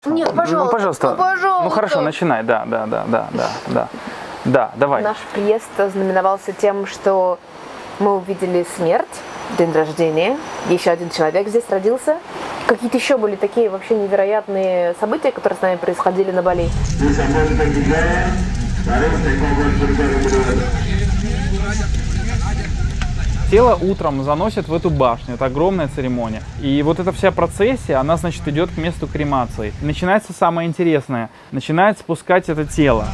Нет, пожалуйста. Ну, пожалуйста. Ну, пожалуйста. Ну, хорошо, начинай. Да, давай. Наш приезд знаменовался тем, что мы увидели смерть, день рождения, еще один человек здесь родился. Какие-то еще были такие вообще невероятные события, которые с нами происходили на Бали. Тело утром заносят в эту башню, это огромная церемония. И вот эта вся процессия, она, значит, идет к месту кремации. И начинается самое интересное. Начинает спускать это тело.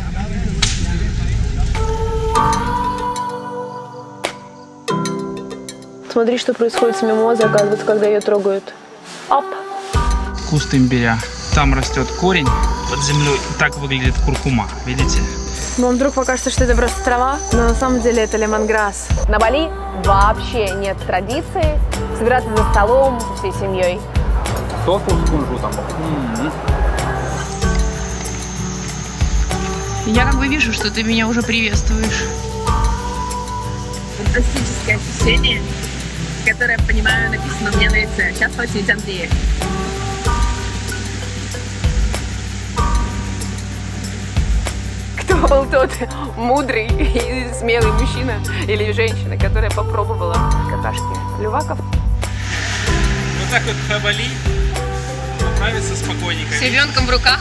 Смотри, что происходит с мимозой, оказывается, когда ее трогают. Оп! Куст имбиря. Там растет корень под землей. Так выглядит куркума, видите? Вам вдруг покажется, что это просто трава, но на самом деле это лемонграсс. На Бали вообще нет традиции собираться за столом всей семьей. Тофу с кунжутом. Я как бы вижу, что ты меня уже приветствуешь. Фантастическое ощущение, которое, понимаю, написано у меня на лице. Сейчас очередь Андрея. Кто был тот мудрый и смелый мужчина или женщина, которая попробовала какашки люваков? Вот так вот на Бали отправиться спокойненько. С ребенком в руках.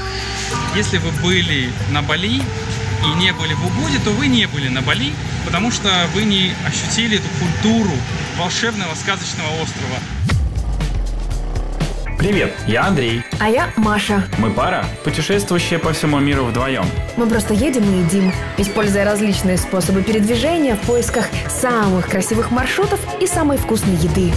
Если вы были на Бали и не были в Убуде, то вы не были на Бали, потому что вы не ощутили эту культуру волшебного сказочного острова. Привет, я Андрей. А я Маша. Мы пара, путешествующая по всему миру вдвоем. Мы просто едем и едим, используя различные способы передвижения в поисках самых красивых маршрутов и самой вкусной еды.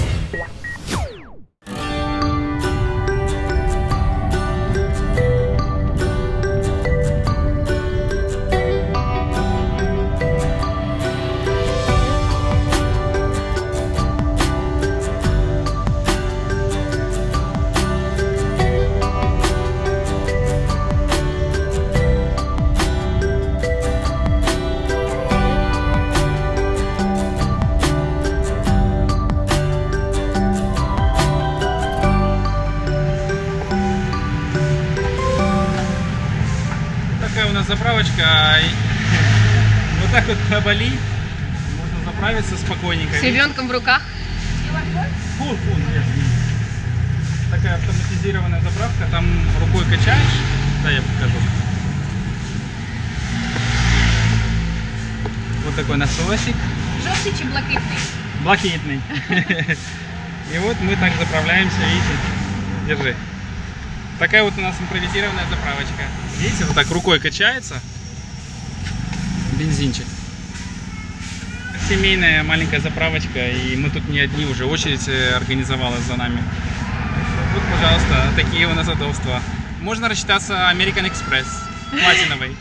Такая у нас заправочка. Вот так вот на Бали можно заправиться спокойненько. С ребенком в руках. Такая автоматизированная заправка. Там рукой качаешь. Да, я покажу. Вот такой насосик. Жовтий чи блакитний? Блакитный. И вот мы так заправляемся, видите. Держи. Такая вот у нас импровизированная заправочка. Видите, вот так рукой качается бензинчик. Семейная маленькая заправочка, и мы тут не одни уже, очередь организовалась за нами. Вот, пожалуйста, такие у нас удобства. Можно рассчитаться American Express, платиновый.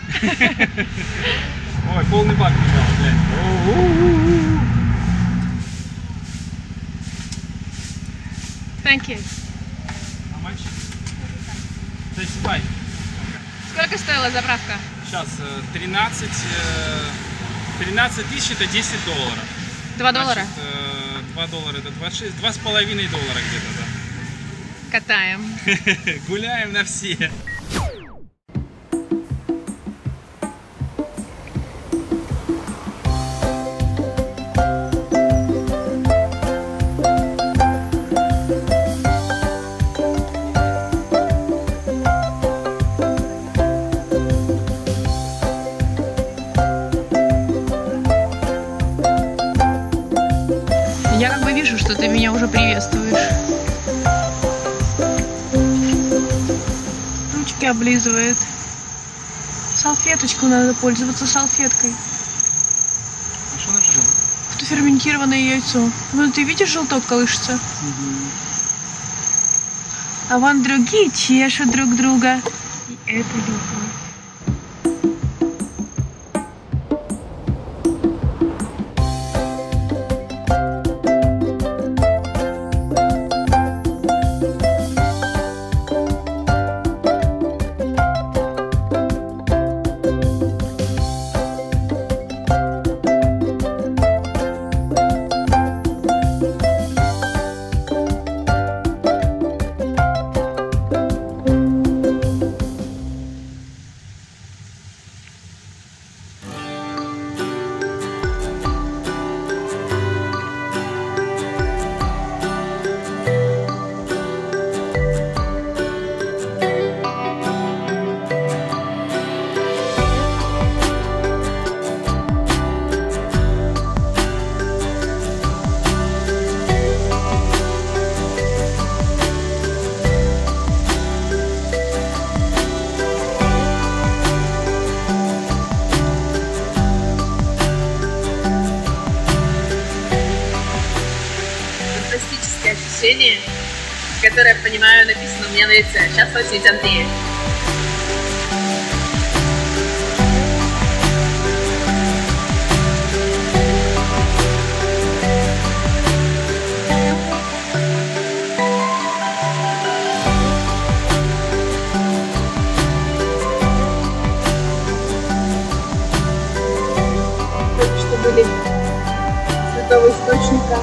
Ой, полный бак, глянь. Thank you. How much? 35. Сколько стоила заправка? Сейчас 13 тысяч, это 10 долларов. 2 доллара? Значит, 2 доллара это 26, 2,5 доллара где-то, да. Катаем. Гуляем на все. Я как бы вижу, что ты меня уже приветствуешь. Ручки облизывает. Салфеточку надо пользоваться салфеткой. А что наше дело? Это ферментированное яйцо. Вон, ты видишь, желток колышется? А вон другие чешут друг друга. И это любовь. удивление, которое, понимаю, написано у меня на лице. Сейчас очень Андрей. Были святого источника,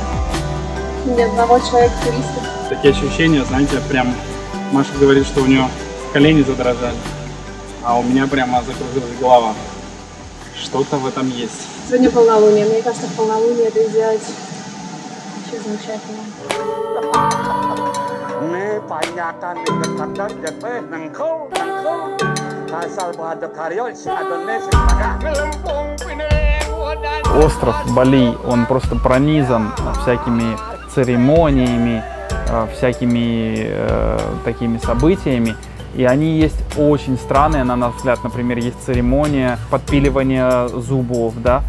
ни одного человека-туриста. Такие ощущения, знаете, прям Маша говорит, что у нее колени задрожали, а у меня прямо закружилась голова. Что-то в этом есть. Сегодня полнолуние. Мне кажется, в полнолуние это сделать вообще замечательно. Остров Бали, он просто пронизан всякими церемониями, всякими такими событиями. И они есть очень странные, на наш взгляд. Например, есть церемония подпиливания зубов, да?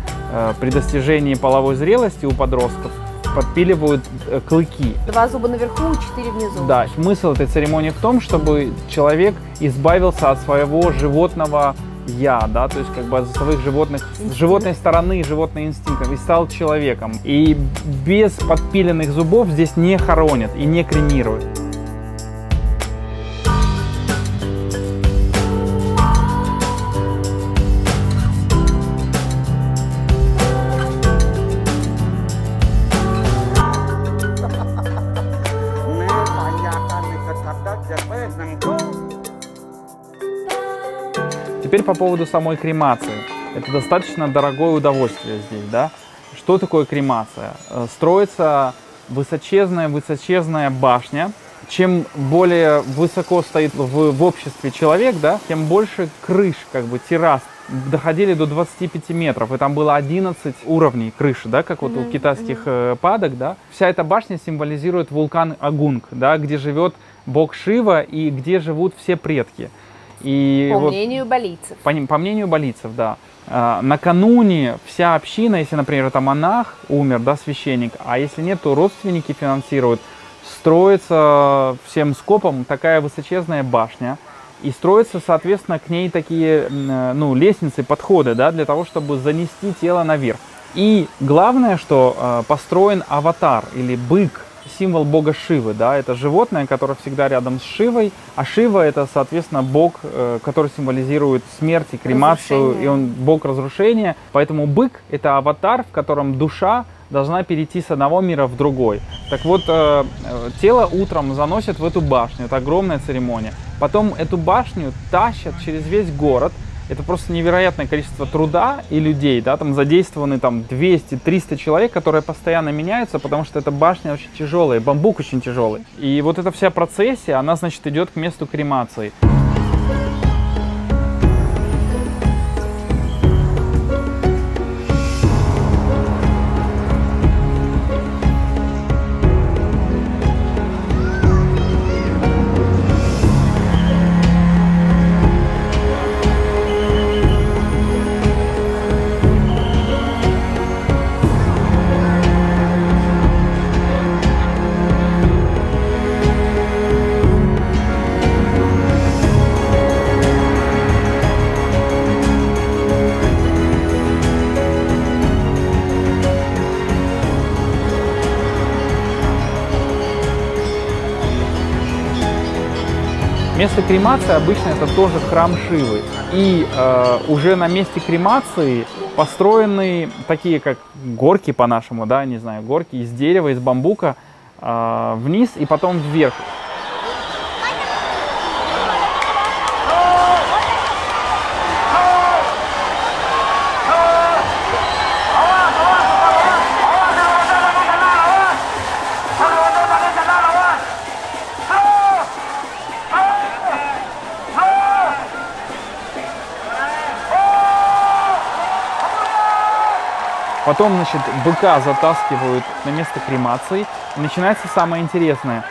При достижении половой зрелости у подростков подпиливают клыки. 2 зуба наверху, 4 внизу. Да, смысл этой церемонии в том, чтобы человек избавился от своего животного я, да, то есть как бы от своих животной стороны, животных инстинктов и стал человеком. И без подпиленных зубов здесь не хоронят и не кремируют. Теперь по поводу самой кремации. Это достаточно дорогое удовольствие здесь, да? Что такое кремация? Строится высочезная башня. Чем более высоко стоит в обществе человек, да, тем больше крыш, как бы террас, доходили до 25 метров. И там было 11 уровней крыши, да, как вот у китайских падок, да. Вся эта башня символизирует вулкан Агунг, да, где живет бог Шива и где живут все предки. И по мнению балийцев. По мнению балийцев, да. Накануне вся община, если, например, это монах умер, да, священник, а если нет, то родственники финансируют, строится всем скопом такая высочезная башня. И строятся, соответственно, к ней такие, ну, лестницы, подходы, да, для того, чтобы занести тело наверх. И главное, что построен аватар или бык, символ бога Шивы, да, это животное, которое всегда рядом с Шивой, а Шива это, соответственно, бог, который символизирует смерть и кремацию, и он бог разрушения, поэтому бык это аватар, в котором душа должна перейти с одного мира в другой. Так вот, тело утром заносят в эту башню, это огромная церемония, потом эту башню тащат через весь город. Это просто невероятное количество труда и людей, да, там задействованы там 200-300 человек, которые постоянно меняются, потому что эта башня очень тяжелая, бамбук очень тяжелый. И вот эта вся процессия, она, значит, идет к месту кремации. Место кремации обычно это тоже храм Шивы. И уже на месте кремации построены такие как горки по-нашему, да, не знаю, горки из дерева, из бамбука вниз и потом вверх. Потом, значит, быка затаскивают на место кремации. И начинается самое интересное.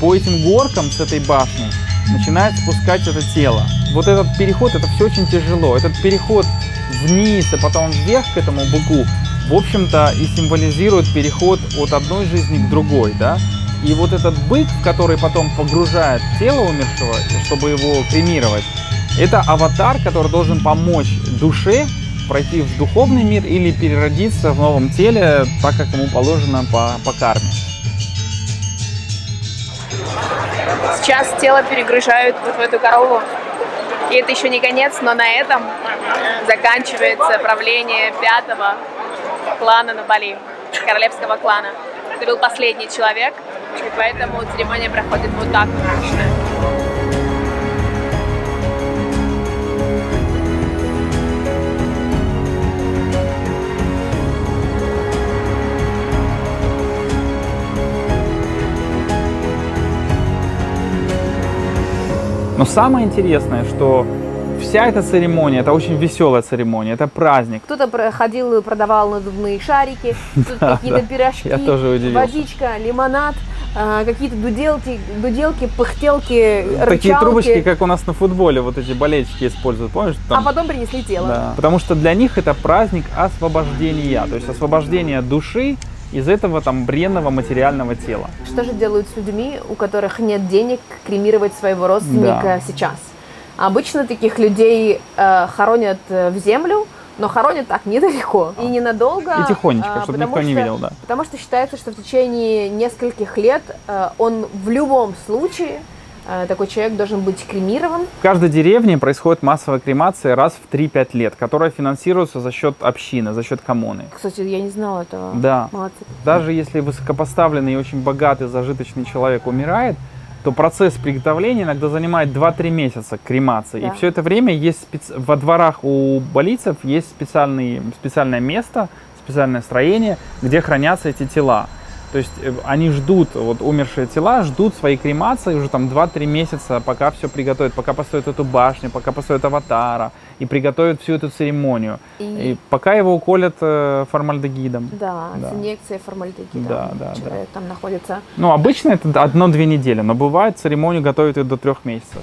по этим горкам с этой башни начинает спускать это тело. Вот этот переход, это все очень тяжело. Этот переход вниз, а потом вверх к этому быку, в общем-то, и символизирует переход от одной жизни к другой, да? И вот этот бык, который потом погружает тело умершего, чтобы его кремировать, это аватар, который должен помочь душе пройти в духовный мир или переродиться в новом теле, так как ему положено по карме. Сейчас тело перегружают вот в эту корову. И это еще не конец, но на этом заканчивается правление 5-го клана на Бали, королевского клана. Это был последний человек, и поэтому церемония проходит вот так обычно. Но самое интересное, что вся эта церемония, это очень веселая церемония, это праздник. Кто-то ходил и продавал надувные шарики, тут какие-то пирожки, водичка, лимонад, какие-то дуделки, пыхтелки, рычалки. Такие трубочки, как у нас на футболе, вот эти болельщики используют, помнишь? А потом принесли тело. Да. Потому что для них это праздник освобождения, то есть освобождение души из этого там бренного материального тела. Что же делают с людьми, у которых нет денег кремировать своего родственника сейчас? Обычно таких людей хоронят в землю, но хоронят так недалеко и ненадолго. И тихонечко, чтобы никто не видел, да. Потому что считается, что в течение нескольких лет он в любом случае, такой человек должен быть кремирован. В каждой деревне происходит массовая кремация раз в 3-5 лет, которая финансируется за счет общины, за счет коммуны. Кстати, я не знала этого. Да. Молодцы. Даже если высокопоставленный и очень богатый, зажиточный человек умирает, то процесс приготовления иногда занимает 2-3 месяца кремации. Да. И все это время есть во дворах у балийцев есть специальное место, специальное строение, где хранятся эти тела. То есть они ждут, вот умершие тела ждут своей кремации уже там 2-3 месяца, пока все приготовят, пока построят эту башню, пока построят аватара и приготовят всю эту церемонию. И пока его уколят формальдегидом. Да, с инъекцией формальдегида. Да. Человек там находится. Ну, обычно это 1-2 недели, но бывает церемонию готовят и до 3 месяцев.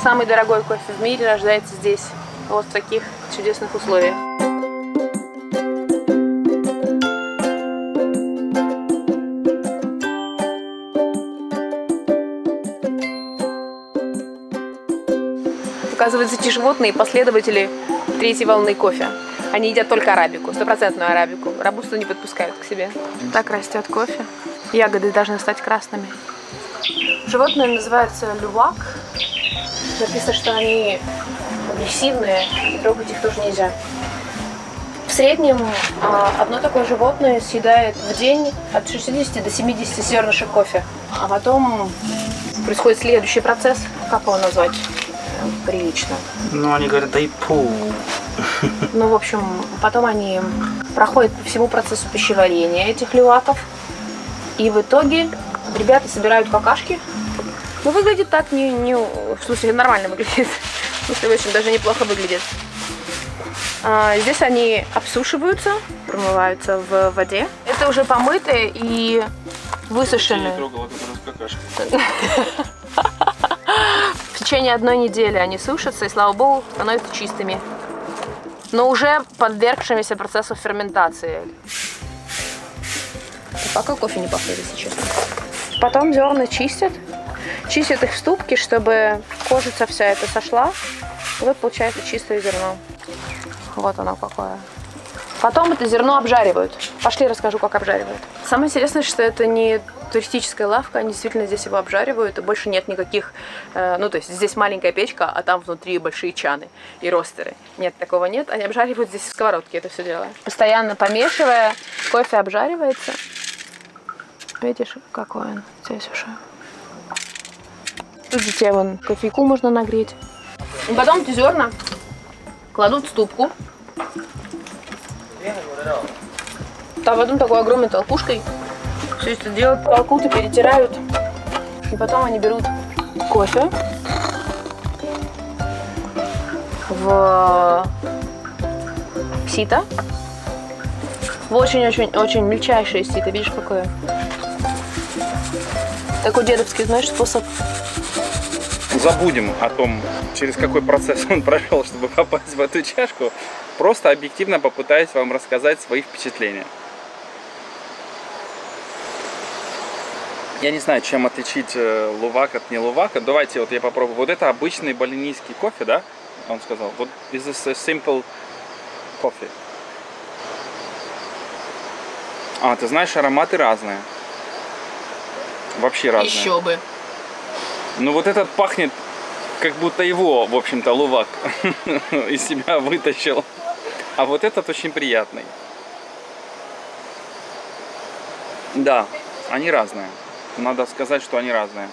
Самый дорогой кофе в мире рождается здесь, вот в таких чудесных условиях. Оказывается, эти животные последователи 3-й волны кофе. Они едят только арабику, 100% арабику. Робусту не подпускают к себе. Так растет кофе. Ягоды должны стать красными. Животное называется лювак. Написано, что они агрессивные, и трогать их тоже нельзя. В среднем одно такое животное съедает в день от 60 до 70 зернышек кофе. А потом происходит следующий процесс. Как его назвать прилично? Ну, они говорят, дай пол. Ну, в общем, потом они проходят по всему процессу пищеварения этих люваков. И в итоге ребята собирают какашки. Ну, выглядит так, в смысле, нормально выглядит. В смысле, очень даже неплохо выглядит. Здесь они обсушиваются, промываются в воде. Это уже помытые и высушенные. В течение 1 недели они сушатся и, слава богу, становятся чистыми. Но уже подвергшимися процессу ферментации. Пока кофе не пахнет, если честно. Потом зерна чистят. Чистят их в ступке, чтобы кожица вся эта сошла. И вот получается чистое зерно. Вот оно какое. Потом это зерно обжаривают. Пошли, расскажу, как обжаривают. Самое интересное, что это не туристическая лавка, они действительно здесь его обжаривают, и больше нет никаких... ну, то есть здесь маленькая печка, а там внутри большие чаны и ростеры. Нет, такого нет. Они обжаривают здесь в сковородке это все дело. Постоянно помешивая, кофе обжаривается. Видишь, какой он здесь уже. Тут же тебе вон кофейку можно нагреть. И потом эти зерна кладут в ступку. Там потом такой огромной толкушкой все это делают, толкут и перетирают. И потом они берут кофе в сито. В очень-очень-очень мельчайшее сито. Видишь, какое? Такой дедовский, знаешь, способ. Забудем о том, через какой процесс он прошел, чтобы попасть в эту чашку. Просто объективно попытаюсь вам рассказать свои впечатления. Я не знаю, чем отличить лувак от не лувака. Давайте вот я попробую. Вот это обычный балинийский кофе, да? Он сказал. Вот this is a simple coffee. А, ты знаешь, ароматы разные. Вообще разные. Еще бы. Ну вот этот пахнет, как будто его, в общем-то, лувак из себя вытащил. А вот этот очень приятный. Да, они разные. Надо сказать, что они разные.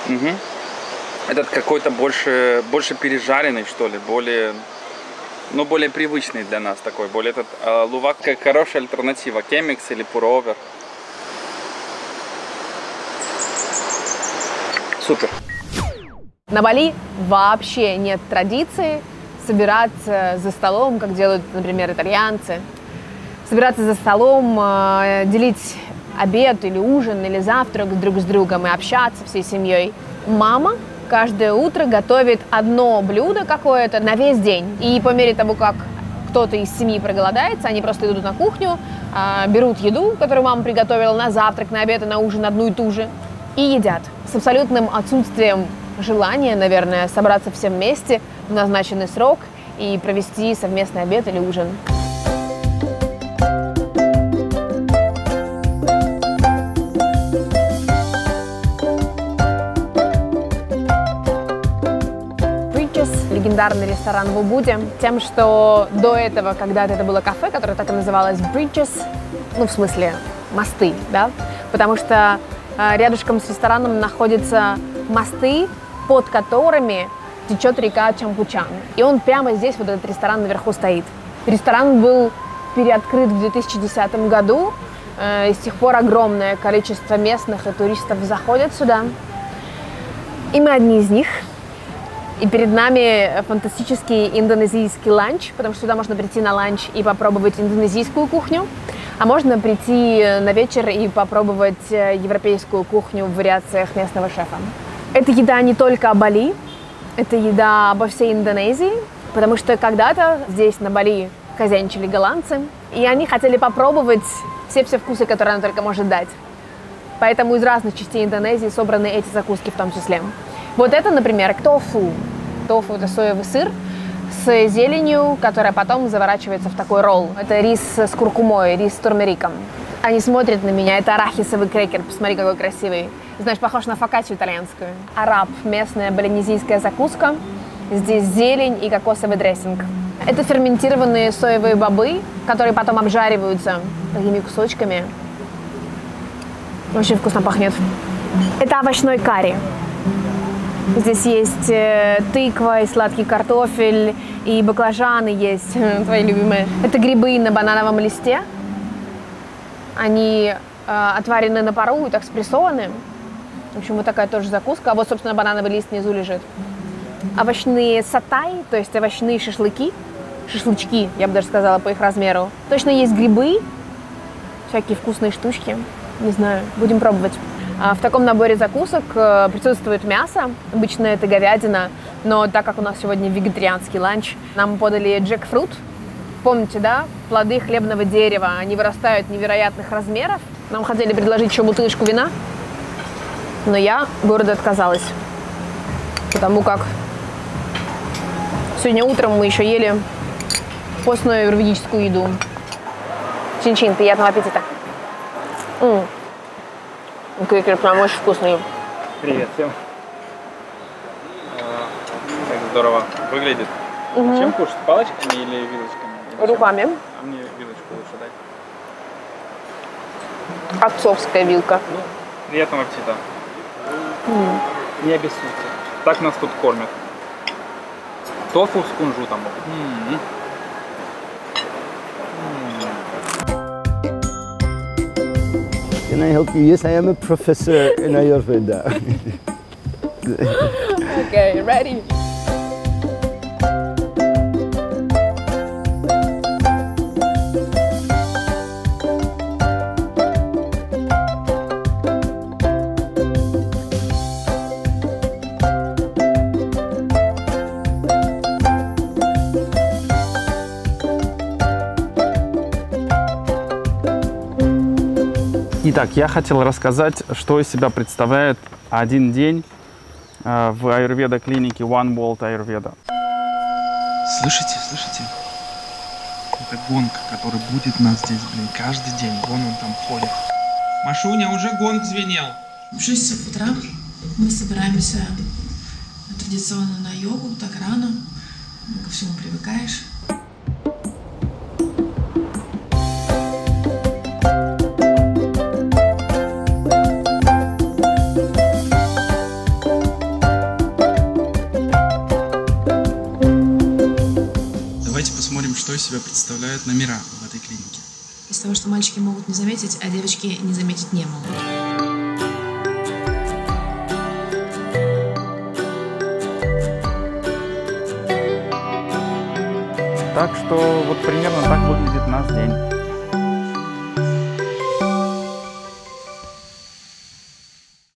Угу. Этот какой-то больше пережаренный, что ли, более привычный для нас такой. Более этот лувак как хорошая альтернатива. Кемикс или пуровер. Супер. На Бали вообще нет традиции собираться за столом, как делают, например, итальянцы. Собираться за столом, делить обед или ужин, или завтрак друг с другом и общаться всей семьей. Мама каждое утро готовит одно блюдо какое-то на весь день. И по мере того, как кто-то из семьи проголодается, они просто идут на кухню, берут еду, которую мама приготовила на завтрак, на обед и на ужин одну и ту же, и едят. С абсолютным отсутствием желания, наверное, собраться всем вместе в назначенный срок и провести совместный обед или ужин. Легендарный ресторан в Убуде тем, что до этого когда-то это было кафе, которое так и называлось Bridges, ну, в смысле, мосты, да, потому что рядышком с рестораном находятся мосты, под которыми течет река Чампучан. И он прямо здесь, вот этот ресторан наверху стоит. Ресторан был переоткрыт в 2010 году, и с тех пор огромное количество местных и туристов заходят сюда. И мы одни из них. И перед нами фантастический индонезийский ланч, потому что сюда можно прийти на ланч и попробовать индонезийскую кухню, а можно прийти на вечер и попробовать европейскую кухню в вариациях местного шефа. Эта еда не только о Бали, это еда обо всей Индонезии, потому что когда-то здесь, на Бали, хозяйничали голландцы, и они хотели попробовать все вкусы, которые она только может дать. Поэтому из разных частей Индонезии собраны эти закуски в том числе. Вот это, например, тофу. Тофу – это соевый сыр с зеленью, которая потом заворачивается в такой ролл. Это рис с куркумой, рис с турмериком. Они смотрят на меня. Это арахисовый крекер. Посмотри, какой красивый. Знаешь, похож на фокаччу итальянскую. Араб – местная балинезийская закуска. Здесь зелень и кокосовый дрессинг. Это ферментированные соевые бобы, которые потом обжариваются такими кусочками. Очень вкусно пахнет. Это овощной карри. Здесь есть тыква и сладкий картофель, и баклажаны есть, твои любимые. Это грибы на банановом листе. Они отварены на пару и так спрессованы. В общем, вот такая тоже закуска. А вот, собственно, банановый лист внизу лежит. Овощные сатай, то есть овощные шашлыки. Шашлычки, я бы даже сказала, по их размеру. Точно есть грибы, всякие вкусные штучки. Не знаю, будем пробовать. В таком наборе закусок присутствует мясо, обычно это говядина, но так как у нас сегодня вегетарианский ланч, нам подали джекфрут. Помните, да? Плоды хлебного дерева, они вырастают невероятных размеров. Нам хотели предложить еще бутылочку вина, но я города отказалась, потому как сегодня утром мы еще ели постную юридическую еду. Чин-чин, приятного аппетита! Крекер прям очень вкусный. Привет всем. Так здорово выглядит. Чем кушать? Палочками или вилочками? Руками. А мне вилочку лучше дай. Отцовская вилка. Приятного аппетита. Не обессудьте. Так нас тут кормят. Тофу с кунжутом. Can I help you? Yes, I am a professor in Ayurveda. Okay, ready? Итак, я хотел рассказать, что из себя представляет один день в аюрведа клинике One World Ayurveda. Слышите? Это гонг, который будет нас здесь, каждый день. Вон он там ходит. Машуня, уже гонг звенел. В 6 часов утра мы собираемся традиционно на йогу, так рано, ко всему привыкаешь. Давайте посмотрим, что из себя представляют номера в этой клинике. Из того, что мальчики могут не заметить, а девочки не заметить не могут. Так что вот примерно так выглядит наш день.